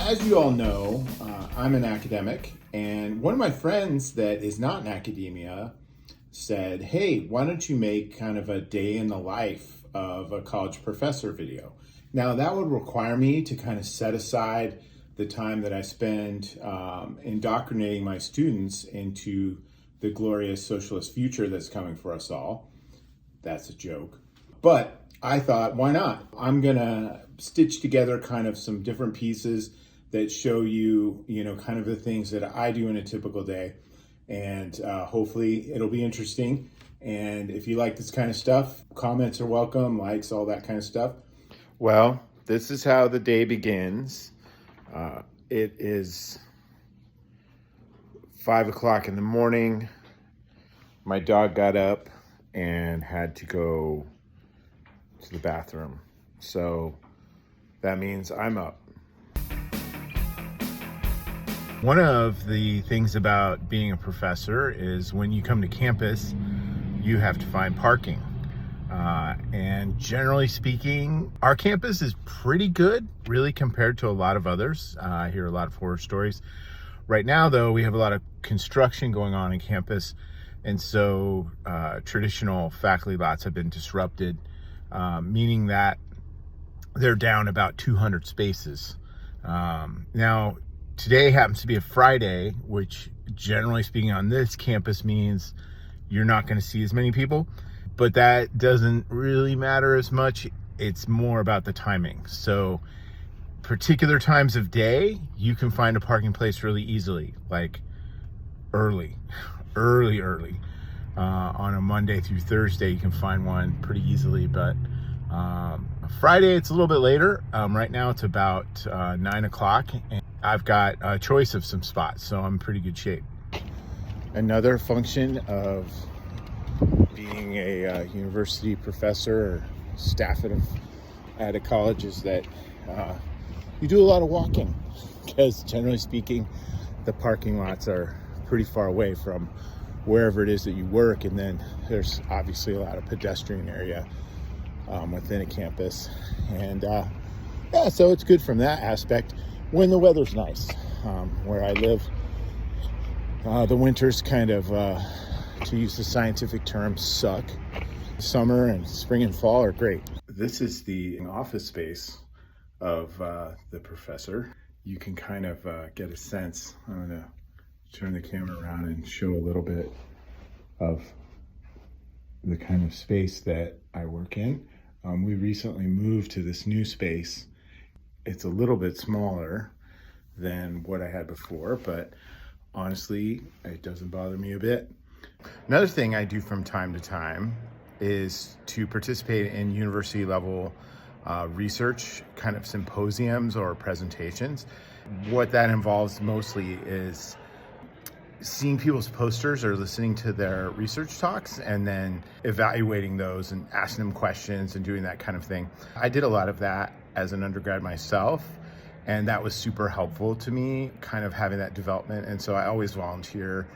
As you all know, I'm an academic, and one of my friends that is not in academia said, hey, why don't you make kind of a day in the life of a college professor video? Now, that would require me to kind of set aside the time that I spend indoctrinating my students into the glorious socialist future that's coming for us all. That's a joke. But I thought, why not? I'm gonna stitch together kind of some different pieces that show you, kind of the things that I do in a typical day. And hopefully it'll be interesting. And if you like this kind of stuff, comments are welcome, likes, all that kind of stuff. Well, this is how the day begins. It is 5 o'clock in the morning. My dog got up and had to go to the bathroom. So that means I'm up. One of the things about being a professor is when you come to campus, you have to find parking. And generally speaking, our campus is pretty good, really, compared to a lot of others. I hear a lot of horror stories. Right now, though, we have a lot of construction going on in campus. And so traditional faculty lots have been disrupted, meaning that they're down about 200 spaces. Now, today happens to be a Friday, which generally speaking on this campus means you're not going to see as many people, but that doesn't really matter as much. It's more about the timing. So particular times of day, you can find a parking place really easily, like early. On a Monday through Thursday, you can find one pretty easily, but Friday, it's a little bit later. Right now, it's about 9 o'clock, and I've got a choice of some spots, so I'm in pretty good shape. Another function of being a university professor or staff at a college is that you do a lot of walking, because generally speaking, the parking lots are pretty far away from wherever it is that you work, and then there's obviously a lot of pedestrian area within a campus, and so it's good from that aspect when the weather's nice. Where I live, the winters kind of, to use the scientific term, suck. Summer and spring and fall are great. This is the office space of the professor. You can kind of get a sense. I'm gonna turn the camera around and show a little bit of the kind of space that I work in. We recently moved to this new space. It's a little bit smaller than what I had before, but honestly, it doesn't bother me a bit. Another thing I do from time to time is to participate in university level research kind of symposiums or presentations. What that involves mostly is seeing people's posters or listening to their research talks and then evaluating those and asking them questions and doing that kind of thing. I did a lot of that as an undergrad myself, and that was super helpful to me, kind of having that development. And so I always volunteer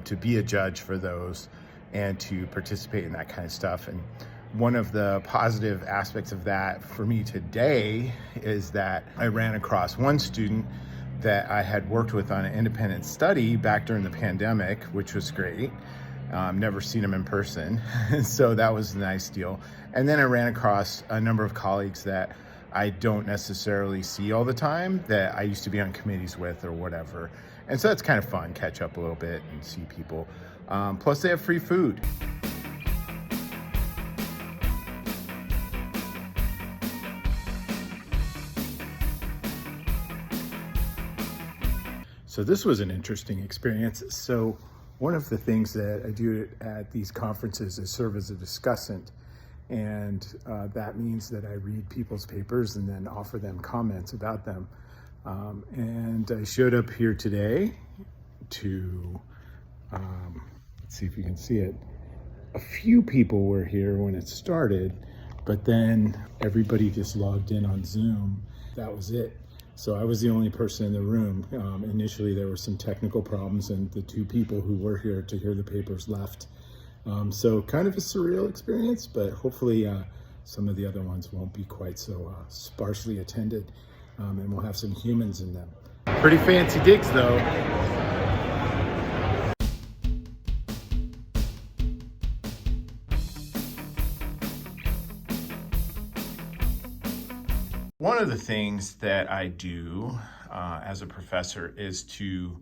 to be a judge for those and to participate in that kind of stuff. And one of the positive aspects of that for me today is that I ran across one student that I had worked with on an independent study back during the pandemic, which was great. Never seen him in person, so that was a nice deal. And then I ran across a number of colleagues that I don't necessarily see all the time, that I used to be on committees with or whatever. And so that's kind of fun, catch up a little bit and see people. Plus they have free food. So this was an interesting experience. So one of the things that I do at these conferences is serve as a discussant. And that means that I read people's papers and then offer them comments about them. And I showed up here today to, let's see if you can see it. A few people were here when it started, but then everybody just logged in on Zoom. That was it. So I was the only person in the room. Initially, there were some technical problems, and the two people who were here to hear the papers left. So kind of a surreal experience, but hopefully some of the other ones won't be quite so sparsely attended. and we'll have some humans in them. Pretty fancy digs though. One of the things that I do as a professor is to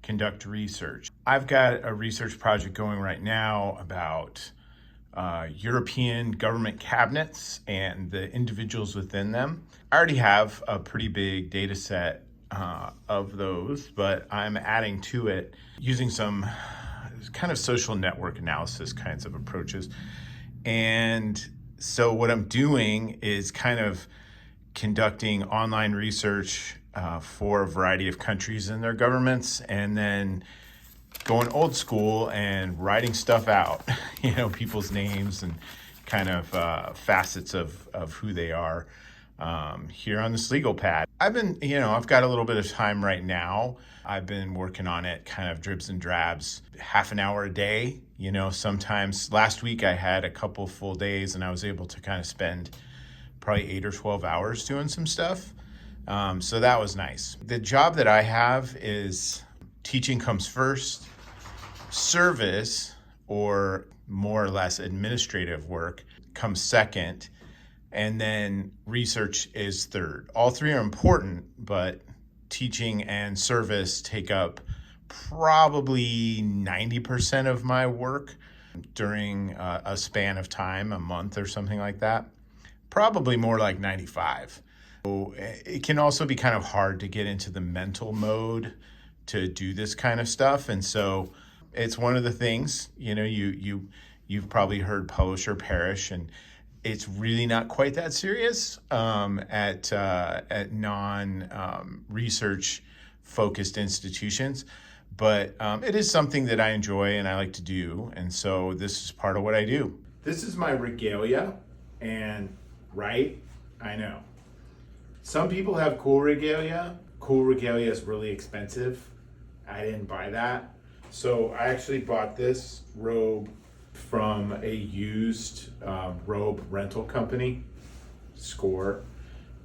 conduct research. I've got a research project going right now about European government cabinets and the individuals within them. I already have a pretty big data set of those, but I'm adding to it using some kind of social network analysis kinds of approaches. And so what I'm doing is kind of conducting online research for a variety of countries and their governments, and then going old school and writing stuff out, people's names and kind of facets of who they are here on this legal pad. I've got a little bit of time right now. I've been working on it kind of dribs and drabs, half an hour a day. Sometimes last week I had a couple full days and I was able to kind of spend probably 8 or 12 hours doing some stuff. So that was nice. The job that I have is teaching comes first, service or more or less administrative work comes second, and then research is third. All three are important, but teaching and service take up probably 90% of my work during a span of time, a month or something like that. Probably more like 95. So it can also be kind of hard to get into the mental mode to do this kind of stuff. And so it's one of the things, you've probably heard publish or perish, and it's really not quite that serious at non-research focused institutions. But it is something that I enjoy and I like to do. And so this is part of what I do. This is my regalia, and right? I know. Some people have cool regalia. Cool regalia is really expensive. I didn't buy that. So I actually bought this robe from a used robe rental company, Score.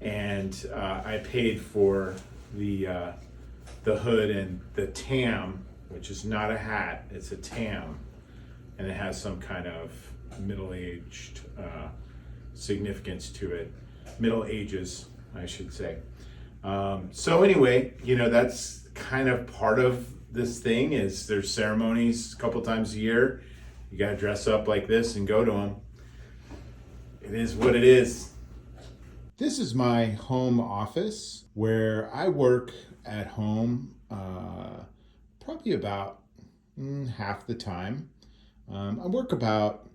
And I paid for the hood and the tam, which is not a hat, it's a tam. And it has some kind of middle-aged significance to it. Middle Ages, I should say. So anyway, that's kind of part of this thing is there's ceremonies a couple times a year. You got to dress up like this and go to them. It is what it is. This is my home office where I work at home probably about half the time. I work about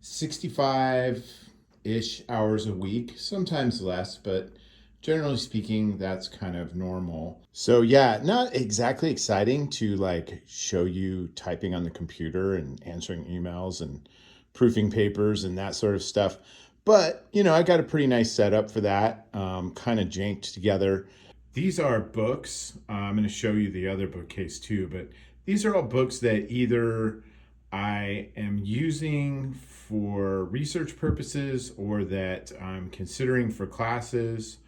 65-ish hours a week, sometimes less, but generally speaking, that's kind of normal. So yeah, not exactly exciting to show you typing on the computer and answering emails and proofing papers and that sort of stuff. But, I got a pretty nice setup for that, kind of janked together. These are books. I'm going to show you the other bookcase too, but these are all books that either I am using for research purposes or that I'm considering for classes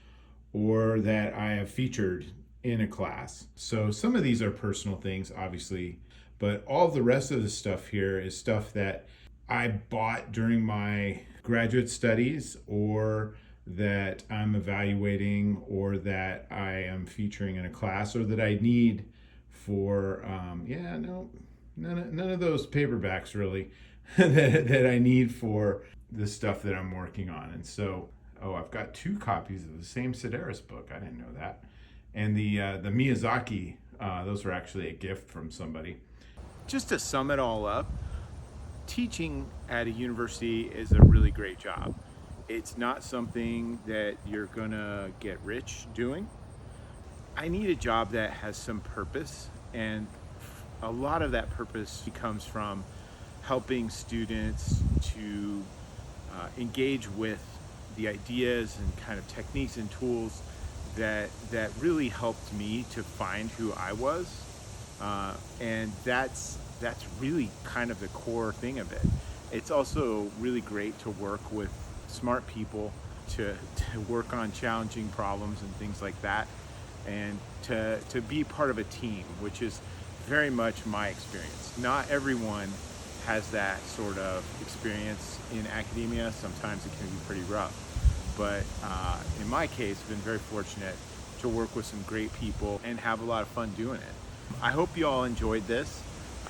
or that I have featured in a class. So some of these are personal things, obviously, but all the rest of the stuff here is stuff that I bought during my graduate studies or that I'm evaluating or that I am featuring in a class or that I need for, none of those paperbacks really that I need for the stuff that I'm working on. And so, I've got 2 copies of the same Sedaris book. I didn't know that. And the Miyazaki, those were actually a gift from somebody. Just to sum it all up, teaching at a university is a really great job. It's not something that you're gonna get rich doing. I need a job that has some purpose, and a lot of that purpose comes from helping students to engage with the ideas and kind of techniques and tools that really helped me to find who I was, and that's really kind of the core thing of it. It's also really great to work with smart people to work on challenging problems and things like that, and to be part of a team, which is very much my experience. Not everyone has that sort of experience in academia. Sometimes it can be pretty rough, but in my case, I've been very fortunate to work with some great people and have a lot of fun doing it. I hope you all enjoyed this.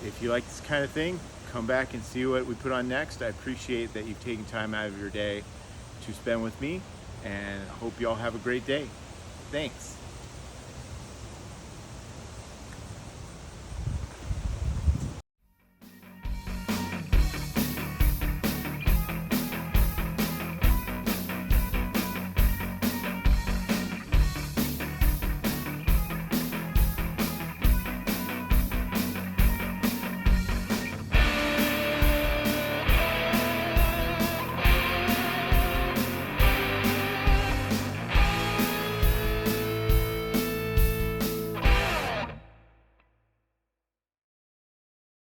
If you like this kind of thing, come back and see what we put on next. I appreciate that you've taken time out of your day to spend with me, and I hope you all have a great day. Thanks.